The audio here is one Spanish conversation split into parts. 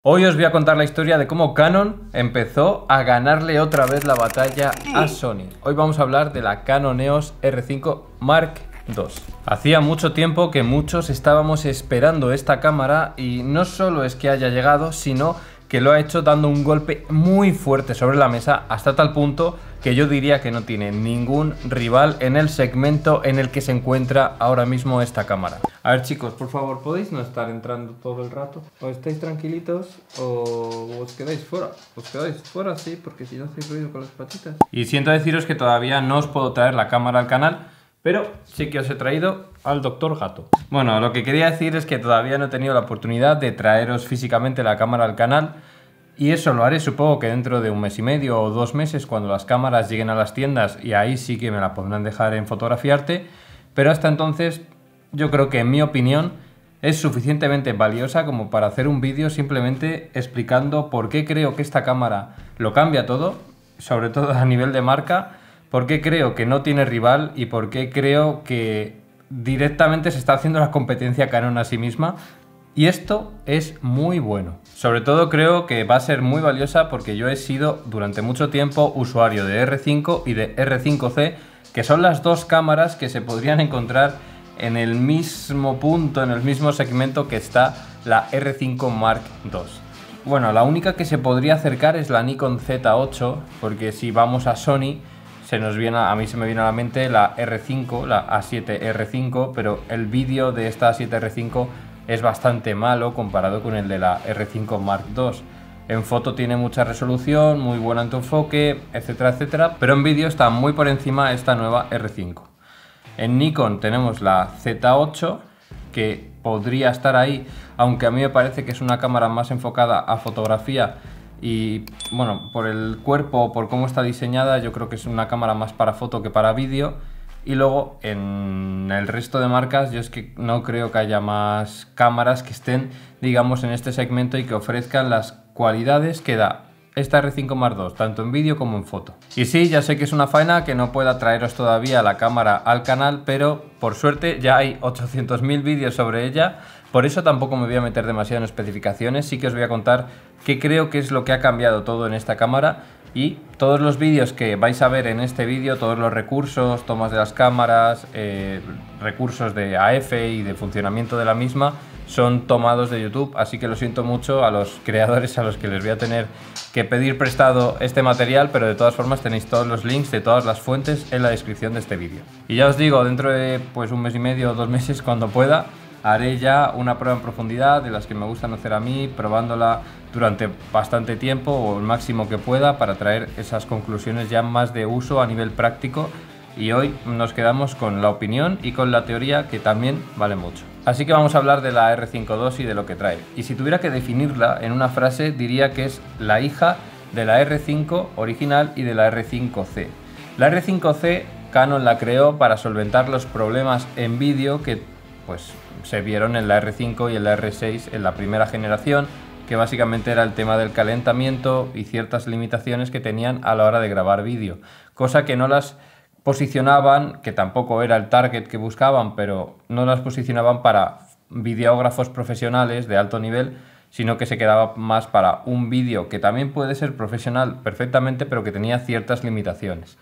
Hoy os voy a contar la historia de cómo Canon empezó a ganarle otra vez la batalla a Sony. Hoy vamos a hablar de la Canon EOS R5 Mark II. Hacía mucho tiempo que muchos estábamos esperando esta cámara y no solo es que haya llegado, sino que lo ha hecho dando un golpe muy fuerte sobre la mesa hasta tal punto que yo diría que no tiene ningún rival en el segmento en el que se encuentra ahora mismo esta cámara. A ver, chicos, por favor, ¿podéis no estar entrando todo el rato? ¿O estáis tranquilitos o os quedáis fuera? Os quedáis fuera, sí, porque si no hacéis ruido con las patitas. Y siento deciros que todavía no os puedo traer la cámara al canal, pero sí que os he traído al Dr. Gato. Bueno, lo que quería decir es que todavía no he tenido la oportunidad de traeros físicamente la cámara al canal. Y eso lo haré supongo que dentro de un mes y medio o 2 meses, cuando las cámaras lleguen a las tiendas, y ahí sí que me la podrán dejar en Fotografiarte. Pero hasta entonces yo creo que, en mi opinión, es suficientemente valiosa como para hacer un vídeo simplemente explicando por qué creo que esta cámara lo cambia todo, sobre todo a nivel de marca, por qué creo que no tiene rival y por qué creo que directamente se está haciendo la competencia Canon a sí misma. Y esto es muy bueno. Sobre todo creo que va a ser muy valiosa porque yo he sido durante mucho tiempo usuario de R5 y de R5C, que son las dos cámaras que se podrían encontrar en el mismo punto, en el mismo segmento que está la R5 Mark II. Bueno, la única que se podría acercar es la Nikon Z8, porque si vamos a Sony, a mí se me viene a la mente la R5, la A7R5, pero el vídeo de esta A7R5 es bastante malo comparado con el de la R5 Mark II. En foto tiene mucha resolución, muy buen autoenfoque, etcétera, etcétera, pero en vídeo está muy por encima esta nueva R5. En Nikon tenemos la Z8, que podría estar ahí, aunque a mí me parece que es una cámara más enfocada a fotografía y, bueno, por el cuerpo, por cómo está diseñada, yo creo que es una cámara más para foto que para vídeo. Y luego en el resto de marcas yo es que no creo que haya más cámaras que estén, digamos, en este segmento y que ofrezcan las cualidades que da esta R5 Mark II, tanto en vídeo como en foto. Y sí, ya sé que es una faena que no pueda traeros todavía la cámara al canal, pero por suerte ya hay 800.000 vídeos sobre ella, por eso tampoco me voy a meter demasiado en especificaciones. Sí que os voy a contar qué creo que es lo que ha cambiado todo en esta cámara. Y todos los vídeos que vais a ver en este vídeo, todos los recursos, tomas de las cámaras, recursos de AF y de funcionamiento de la misma, son tomados de YouTube, así que lo siento mucho a los creadores a los que les voy a tener que pedir prestado este material, pero de todas formas tenéis todos los links de todas las fuentes en la descripción de este vídeo. Y ya os digo, dentro de pues un mes y medio o 2 meses, cuando pueda, haré ya una prueba en profundidad de las que me gustan hacer a mí, probándola durante bastante tiempo o el máximo que pueda para traer esas conclusiones ya más de uso a nivel práctico. Y hoy nos quedamos con la opinión y con la teoría, que también vale mucho. Así que vamos a hablar de la R5 II y de lo que trae. Y si tuviera que definirla en una frase, diría que es la hija de la R5 original y de la R5C. La R5C Canon la creó para solventar los problemas en vídeo que pues se vieron en la R5 y en la R6 en la primera generación, que básicamente era el tema del calentamiento y ciertas limitaciones que tenían a la hora de grabar vídeo, cosa que no las posicionaban, que tampoco era el target que buscaban, pero no las posicionaban para videógrafos profesionales de alto nivel, sino que se quedaba más para un vídeo que también puede ser profesional perfectamente, pero que tenía ciertas limitaciones.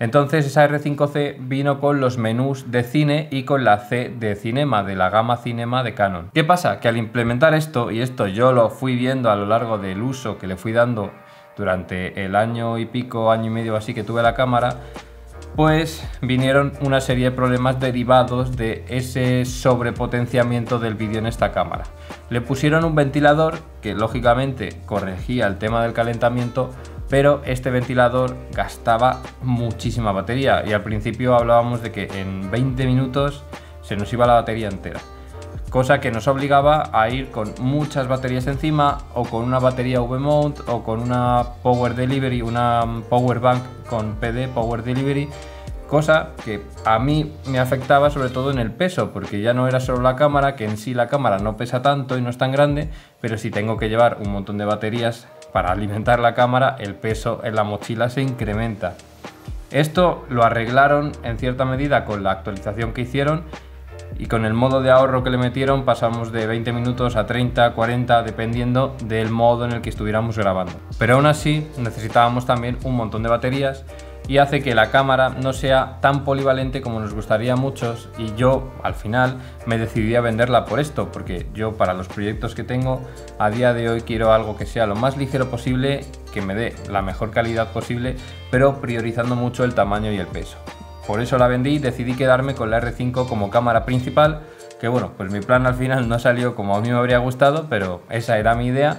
Entonces esa R5C vino con los menús de cine y con la C de Cinema, de la gama Cinema de Canon. ¿Qué pasa? Que al implementar esto, y esto yo lo fui viendo a lo largo del uso que le fui dando durante el año y pico, año y medio así que tuve la cámara, pues vinieron una serie de problemas derivados de ese sobrepotenciamiento del vídeo en esta cámara. Le pusieron un ventilador que lógicamente corregía el tema del calentamiento, pero este ventilador gastaba muchísima batería y al principio hablábamos de que en 20 minutos se nos iba la batería entera, cosa que nos obligaba a ir con muchas baterías encima, o con una batería V-mount, o con una Power Delivery, una Power Bank con PD Power Delivery, cosa que a mí me afectaba sobre todo en el peso, porque ya no era solo la cámara, que en sí la cámara no pesa tanto y no es tan grande, pero si tengo que llevar un montón de baterías para alimentar la cámara, el peso en la mochila se incrementa. Esto lo arreglaron en cierta medida con la actualización que hicieron y con el modo de ahorro que le metieron pasamos de 20 minutos a 30, 40, dependiendo del modo en el que estuviéramos grabando. Pero aún así necesitábamos también un montón de baterías y hace que la cámara no sea tan polivalente como nos gustaría a muchos, y yo al final me decidí a venderla por esto, porque yo para los proyectos que tengo a día de hoy quiero algo que sea lo más ligero posible, que me dé la mejor calidad posible, pero priorizando mucho el tamaño y el peso. Por eso la vendí y decidí quedarme con la R5 como cámara principal, que bueno, pues mi plan al final no salió como a mí me habría gustado, pero esa era mi idea,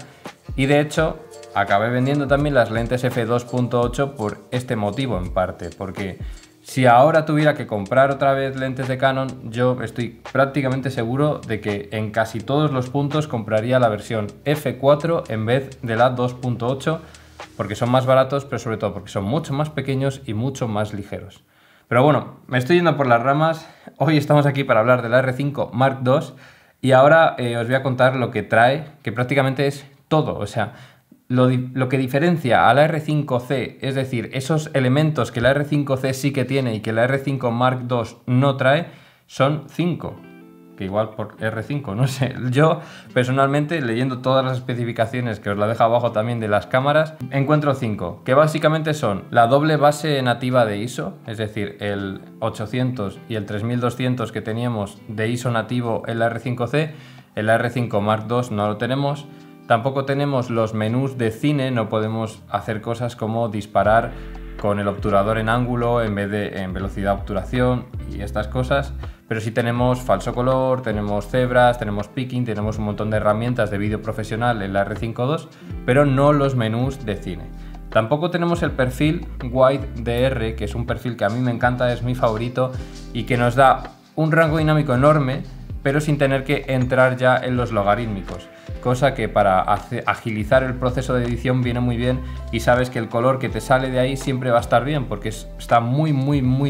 y de hecho acabé vendiendo también las lentes f2.8 por este motivo en parte, porque si ahora tuviera que comprar otra vez lentes de Canon, yo estoy prácticamente seguro de que en casi todos los puntos compraría la versión f4 en vez de la 2.8, porque son más baratos, pero sobre todo porque son mucho más pequeños y mucho más ligeros. Pero bueno, me estoy yendo por las ramas. Hoy estamos aquí para hablar de la R5 Mark II y ahora os voy a contar lo que trae, que prácticamente es todo. O sea, lo que diferencia a la R5C, es decir, esos elementos que la R5C sí que tiene y que la R5 Mark II no trae, son 5. Que igual por R5, no sé. Yo personalmente, leyendo todas las especificaciones, que os la dejo abajo también, de las cámaras, encuentro 5, que básicamente son la doble base nativa de ISO, es decir, el 800 y el 3200 que teníamos de ISO nativo en la R5C, en la R5 Mark II no lo tenemos. Tampoco tenemos los menús de cine, no podemos hacer cosas como disparar con el obturador en ángulo en vez de en velocidad de obturación y estas cosas, pero sí tenemos falso color, tenemos cebras, tenemos picking, tenemos un montón de herramientas de vídeo profesional en la R5 II, pero no los menús de cine. Tampoco tenemos el perfil Wide DR, que es un perfil que a mí me encanta, es mi favorito y que nos da un rango dinámico enorme, pero sin tener que entrar ya en los logarítmicos, cosa que para agilizar el proceso de edición viene muy bien, y sabes que el color que te sale de ahí siempre va a estar bien porque está muy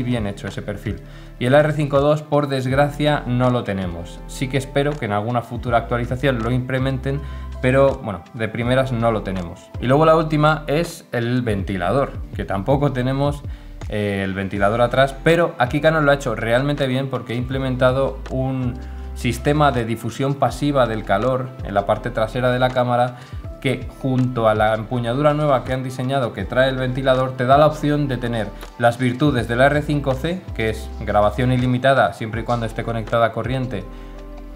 bien hecho ese perfil. Y el R5 II, por desgracia, no lo tenemos. Sí que espero que en alguna futura actualización lo implementen, pero bueno, de primeras no lo tenemos. Y luego la última es el ventilador, que tampoco tenemos el ventilador atrás, pero aquí Canon lo ha hecho realmente bien porque ha implementado un sistema de difusión pasiva del calor en la parte trasera de la cámara, que junto a la empuñadura nueva que han diseñado que trae el ventilador te da la opción de tener las virtudes de la R5C, que es grabación ilimitada siempre y cuando esté conectada a corriente.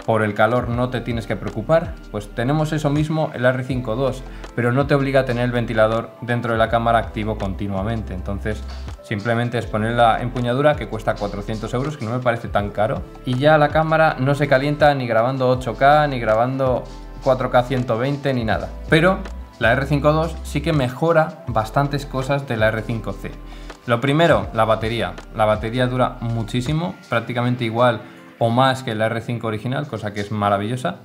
Por el calor no te tienes que preocupar, pues tenemos eso mismo en la R5 II, pero no te obliga a tener el ventilador dentro de la cámara activo continuamente. Entonces simplemente es poner la empuñadura, que cuesta 400 euros, que no me parece tan caro, y ya la cámara no se calienta ni grabando 8K, ni grabando 4K 120, ni nada. Pero la R5 II sí que mejora bastantes cosas de la R5C. Lo primero, la batería. La batería dura muchísimo, prácticamente igual o más que la R5 original, cosa que es maravillosa.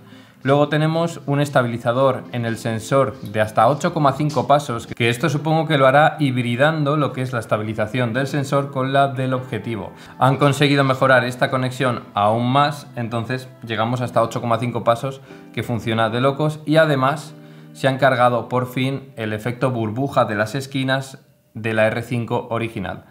Luego tenemos un estabilizador en el sensor de hasta 8,5 pasos, que esto supongo que lo hará hibridando lo que es la estabilización del sensor con la del objetivo. Han conseguido mejorar esta conexión aún más, entonces llegamos hasta 8,5 pasos, que funciona de locos, y además se han cargado por fin el efecto burbuja de las esquinas de la R5 original.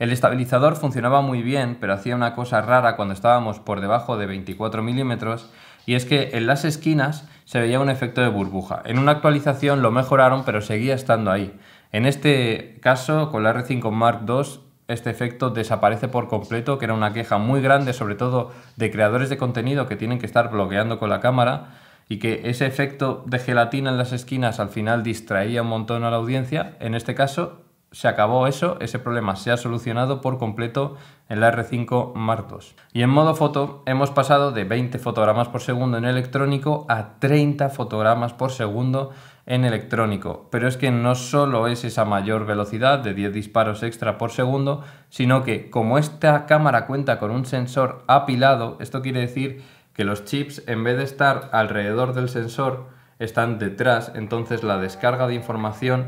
El estabilizador funcionaba muy bien, pero hacía una cosa rara cuando estábamos por debajo de 24 milímetros, y es que en las esquinas se veía un efecto de burbuja. En una actualización lo mejoraron, pero seguía estando ahí. En este caso, con la R5 Mark II, este efecto desaparece por completo, que era una queja muy grande, sobre todo de creadores de contenido que tienen que estar bloqueando con la cámara, y que ese efecto de gelatina en las esquinas al final distraía un montón a la audiencia. En este caso se acabó eso, ese problema se ha solucionado por completo en la R5 Mark II. Y en modo foto hemos pasado de 20 fotogramas por segundo en electrónico a 30 fotogramas por segundo en electrónico. Pero es que no solo es esa mayor velocidad de 10 disparos extra por segundo, sino que como esta cámara cuenta con un sensor apilado, esto quiere decir que los chips, en vez de estar alrededor del sensor, están detrás. Entonces la descarga de información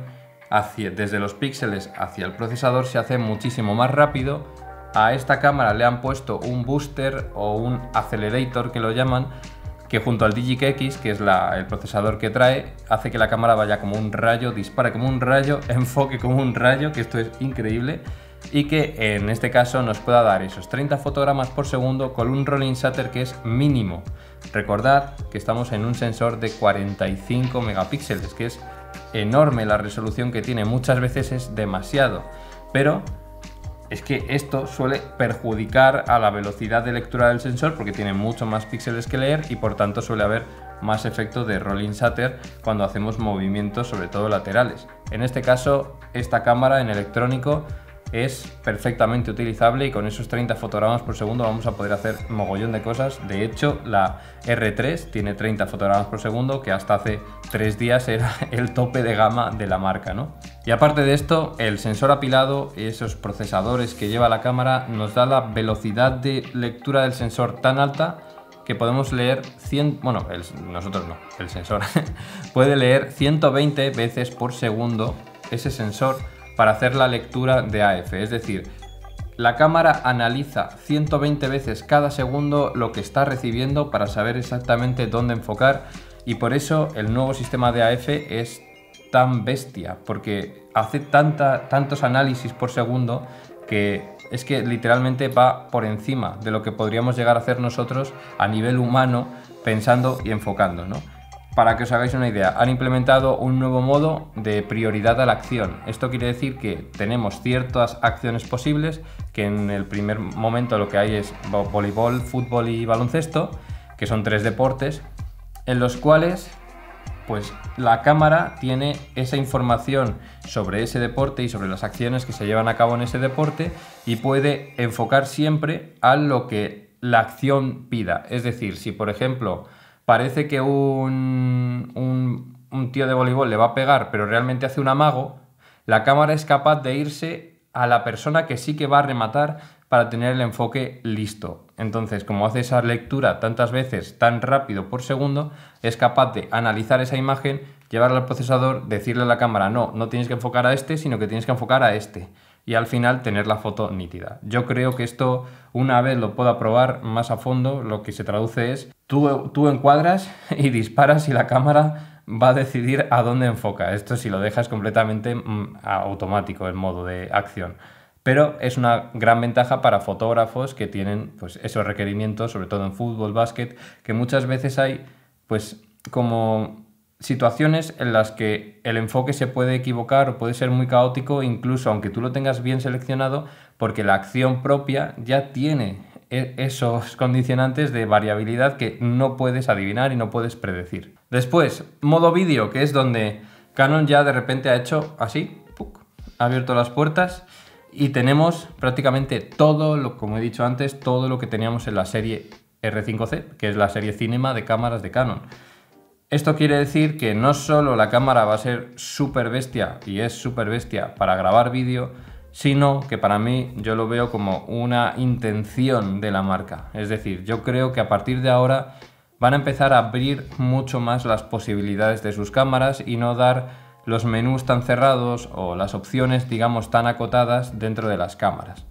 desde los píxeles hacia el procesador se hace muchísimo más rápido. A esta cámara le han puesto un booster o un accelerator, que lo llaman, que junto al DigicX, que es el procesador que trae, hace que la cámara vaya como un rayo, dispare como un rayo, enfoque como un rayo, que esto es increíble. y que en este caso nos pueda dar esos 30 fotogramas por segundo con un rolling shutter que es mínimo. Recordad que estamos en un sensor de 45 megapíxeles, que es enorme la resolución que tiene, muchas veces es demasiado, pero es que esto suele perjudicar a la velocidad de lectura del sensor porque tiene mucho más píxeles que leer y por tanto suele haber más efecto de rolling shutter cuando hacemos movimientos, sobre todo laterales. En este caso, esta cámara en electrónico es perfectamente utilizable y con esos 30 fotogramas por segundo vamos a poder hacer mogollón de cosas. De hecho, la R3 tiene 30 fotogramas por segundo, que hasta hace 3 días era el tope de gama de la marca, ¿no? Y aparte de esto, el sensor apilado y esos procesadores que lleva la cámara nos da la velocidad de lectura del sensor tan alta que podemos leer nosotros no, el sensor puede leer 120 veces por segundo ese sensor para hacer la lectura de AF, es decir, la cámara analiza 120 veces cada segundo lo que está recibiendo para saber exactamente dónde enfocar, y por eso el nuevo sistema de AF es tan bestia, porque hace tantos análisis por segundo que es que literalmente va por encima de lo que podríamos llegar a hacer nosotros a nivel humano pensando y enfocando, ¿no? Para que os hagáis una idea, han implementado un nuevo modo de prioridad a la acción. Esto quiere decir que tenemos ciertas acciones posibles, que en el primer momento lo que hay es voleibol, fútbol y baloncesto, que son 3 deportes, en los cuales pues la cámara tiene esa información sobre ese deporte y sobre las acciones que se llevan a cabo en ese deporte y puede enfocar siempre a lo que la acción pida. Es decir, si por ejemplo parece que un tío de voleibol le va a pegar, pero realmente hace un amago, la cámara es capaz de irse a la persona que sí que va a rematar para tener el enfoque listo. Entonces, como hace esa lectura tantas veces, tan rápido por segundo, es capaz de analizar esa imagen, llevarla al procesador, decirle a la cámara, no tienes que enfocar a este, sino que tienes que enfocar a este. Y al final tener la foto nítida. Yo creo que esto, una vez lo pueda probar más a fondo, lo que se traduce es tú encuadras y disparas y la cámara va a decidir a dónde enfoca. Esto si lo dejas completamente automático, el modo de acción. Pero es una gran ventaja para fotógrafos que tienen pues esos requerimientos, sobre todo en fútbol, básquet, que muchas veces hay pues como situaciones en las que el enfoque se puede equivocar o puede ser muy caótico, incluso aunque tú lo tengas bien seleccionado, porque la acción propia ya tiene esos condicionantes de variabilidad que no puedes adivinar y no puedes predecir. Después, modo vídeo, que es donde Canon ya de repente ha hecho así, ha abierto las puertas y tenemos prácticamente todo, como he dicho antes, todo lo que teníamos en la serie R5C, que es la serie Cinema de cámaras de Canon. Esto quiere decir que no solo la cámara va a ser súper bestia, y es súper bestia para grabar vídeo, sino que para mí yo lo veo como una intención de la marca. Es decir, yo creo que a partir de ahora van a empezar a abrir mucho más las posibilidades de sus cámaras y no dar los menús tan cerrados o las opciones, digamos, tan acotadas dentro de las cámaras.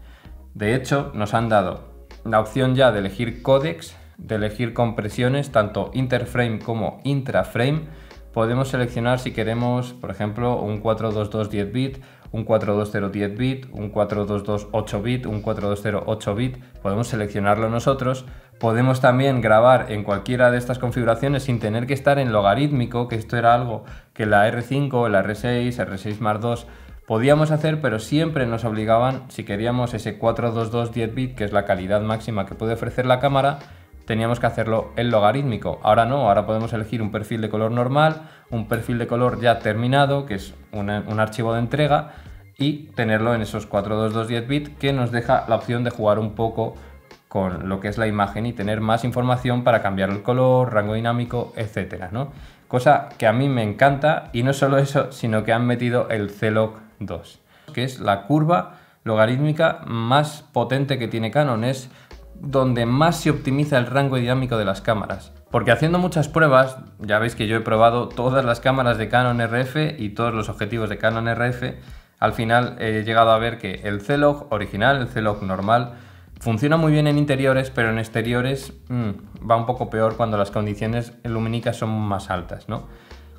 De hecho, nos han dado la opción ya de elegir códecs, de elegir compresiones, tanto interframe como intraframe. Podemos seleccionar si queremos, por ejemplo, un 422 10 bit, un 420 10 bit, un 422 8 bit, un 420 8 bit. Podemos seleccionarlo nosotros. Podemos también grabar en cualquiera de estas configuraciones sin tener que estar en logarítmico, que esto era algo que la R5, la R6, R6 Mark II podíamos hacer, pero siempre nos obligaban, si queríamos ese 422 10 bit, que es la calidad máxima que puede ofrecer la cámara, teníamos que hacerlo en logarítmico. Ahora no, ahora podemos elegir un perfil de color normal, un perfil de color ya terminado, que es un archivo de entrega, y tenerlo en esos 422 10 bit, que nos deja la opción de jugar un poco con lo que es la imagen y tener más información para cambiar el color, rango dinámico, etcétera, ¿no? Cosa que a mí me encanta, y no solo eso, sino que han metido el C-Log 2, que es la curva logarítmica más potente que tiene Canon. Es donde más se optimiza el rango dinámico de las cámaras. Porque haciendo muchas pruebas, ya veis que yo he probado todas las cámaras de Canon RF y todos los objetivos de Canon RF, al final he llegado a ver que el C-Log original, el C-Log normal, funciona muy bien en interiores, pero en exteriores va un poco peor cuando las condiciones lumínicas son más altas, ¿no?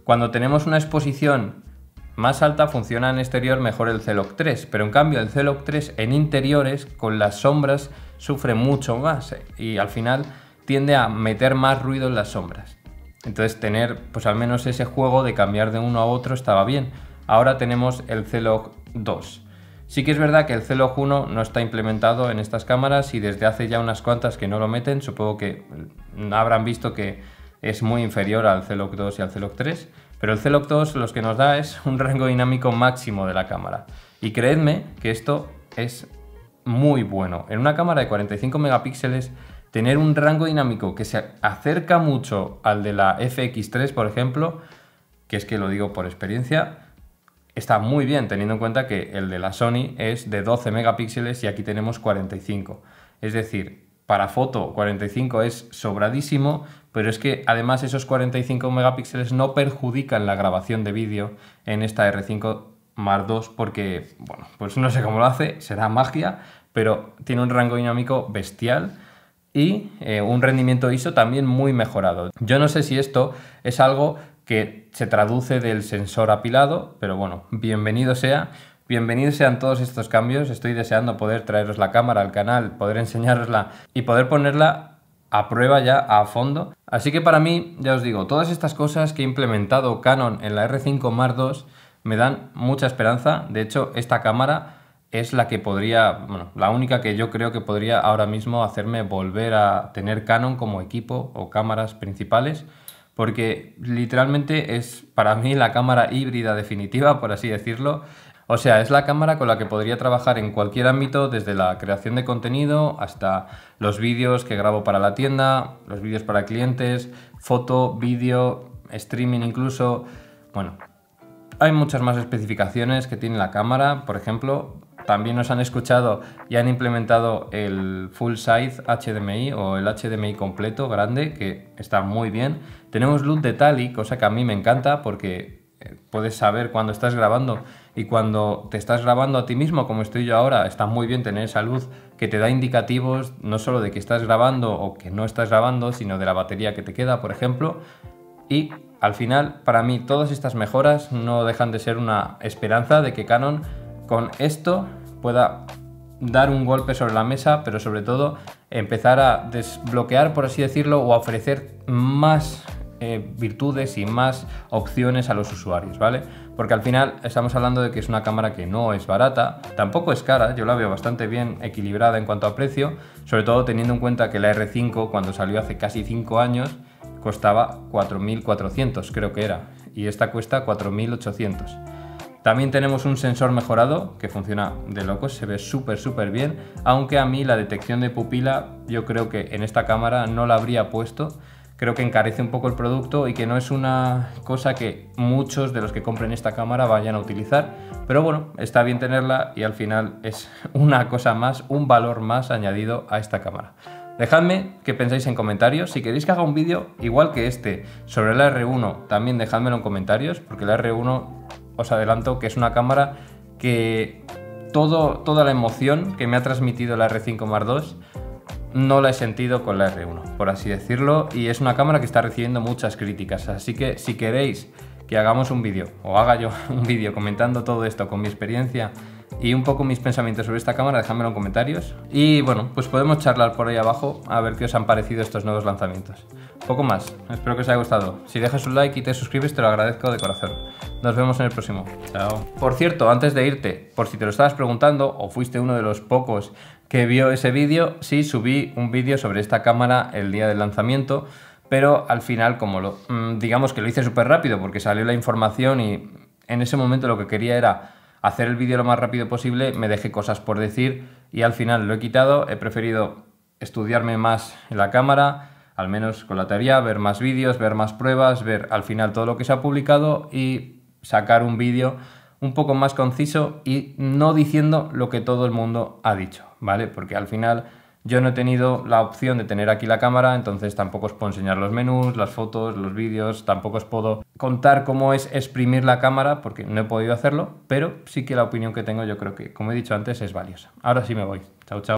Cuando tenemos una exposición más alta funciona en exterior mejor el C-Log 3, pero en cambio el C-Log 3 en interiores con las sombras sufre mucho más y al final tiende a meter más ruido en las sombras. Entonces tener pues al menos ese juego de cambiar de uno a otro estaba bien. Ahora tenemos el C-Log 2. Sí que es verdad que el C-Log 1 no está implementado en estas cámaras y desde hace ya unas cuantas que no lo meten. Supongo que habrán visto que es muy inferior al C-Log 2 y al C-Log 3, pero el C-Log 2 lo que nos da es un rango dinámico máximo de la cámara. Y creedme que esto es muy bueno. En una cámara de 45 megapíxeles, tener un rango dinámico que se acerca mucho al de la FX3, por ejemplo, que es que lo digo por experiencia, está muy bien, teniendo en cuenta que el de la Sony es de 12 megapíxeles y aquí tenemos 45. Es decir, para foto 45 es sobradísimo, pero es que además esos 45 megapíxeles no perjudican la grabación de vídeo en esta R5 Mark II porque, bueno, pues no sé cómo lo hace, será magia, pero tiene un rango dinámico bestial y un rendimiento ISO también muy mejorado. Yo no sé si esto es algo que se traduce del sensor apilado, pero bueno, bienvenidos sean todos estos cambios. Estoy deseando poder traeros la cámara al canal, poder enseñarosla y poder ponerla a prueba ya a fondo. Así que para mí, ya os digo, todas estas cosas que ha implementado Canon en la R5 Mark II me dan mucha esperanza. De hecho, esta cámara es la que podría, bueno, la única que yo creo que podría ahora mismo hacerme volver a tener Canon como equipo o cámaras principales, porque literalmente es para mí la cámara híbrida definitiva, por así decirlo. O sea, es la cámara con la que podría trabajar en cualquier ámbito, desde la creación de contenido hasta los vídeos que grabo para la tienda, los vídeos para clientes, foto, vídeo, streaming incluso. Bueno, hay muchas más especificaciones que tiene la cámara. Por ejemplo, también nos han escuchado y han implementado el Full Size HDMI o el HDMI completo grande, que está muy bien. Tenemos luz de Tally, cosa que a mí me encanta porque puedes saber cuando estás grabando y cuando te estás grabando a ti mismo, como estoy yo ahora. Está muy bien tener esa luz que te da indicativos no solo de que estás grabando o que no estás grabando, sino de la batería que te queda, por ejemplo. Y al final, para mí, todas estas mejoras no dejan de ser una esperanza de que Canon con esto pueda dar un golpe sobre la mesa, pero sobre todo empezar a desbloquear, por así decirlo, o a ofrecer más virtudes y más opciones a los usuarios, ¿vale? Porque al final estamos hablando de que es una cámara que no es barata, tampoco es cara, yo la veo bastante bien equilibrada en cuanto a precio, sobre todo teniendo en cuenta que la R5 cuando salió hace casi 5 años costaba 4.400, creo que era, y esta cuesta 4.800. También tenemos un sensor mejorado que funciona de locos, se ve súper bien, aunque a mí la detección de pupila yo creo que en esta cámara no la habría puesto. Creo que encarece un poco el producto y que no es una cosa que muchos de los que compren esta cámara vayan a utilizar, pero bueno, está bien tenerla y al final es una cosa más, un valor más añadido a esta cámara. Dejadme qué pensáis en comentarios. Si queréis que haga un vídeo igual que este sobre la R1, también dejádmelo en comentarios, porque la R1 os adelanto que es una cámara que toda la emoción que me ha transmitido la R5 Mark II no la he sentido con la R1, por así decirlo, y es una cámara que está recibiendo muchas críticas. Así que si queréis que hagamos un vídeo, o haga yo un vídeo comentando todo esto con mi experiencia y un poco mis pensamientos sobre esta cámara, dejádmelo en comentarios. Y bueno, pues podemos charlar por ahí abajo a ver qué os han parecido estos nuevos lanzamientos. Poco más, espero que os haya gustado. Si dejas un like y te suscribes te lo agradezco de corazón. Nos vemos en el próximo. Chao. Por cierto, antes de irte, por si te lo estabas preguntando o fuiste uno de los pocos que vio ese vídeo, sí subí un vídeo sobre esta cámara el día del lanzamiento, pero al final como digamos que lo hice súper rápido porque salió la información y en ese momento lo que quería era hacer el vídeo lo más rápido posible, me dejé cosas por decir y al final lo he quitado. He preferido estudiarme más en la cámara, al menos con la teoría, ver más vídeos, ver más pruebas, ver al final todo lo que se ha publicado y sacar un vídeo un poco más conciso y no diciendo lo que todo el mundo ha dicho, ¿vale? Porque al final yo no he tenido la opción de tener aquí la cámara, entonces tampoco os puedo enseñar los menús, las fotos, los vídeos, tampoco os puedo contar cómo es exprimir la cámara porque no he podido hacerlo, pero sí que la opinión que tengo yo creo que, como he dicho antes, es valiosa. Ahora sí me voy. Chao, chao.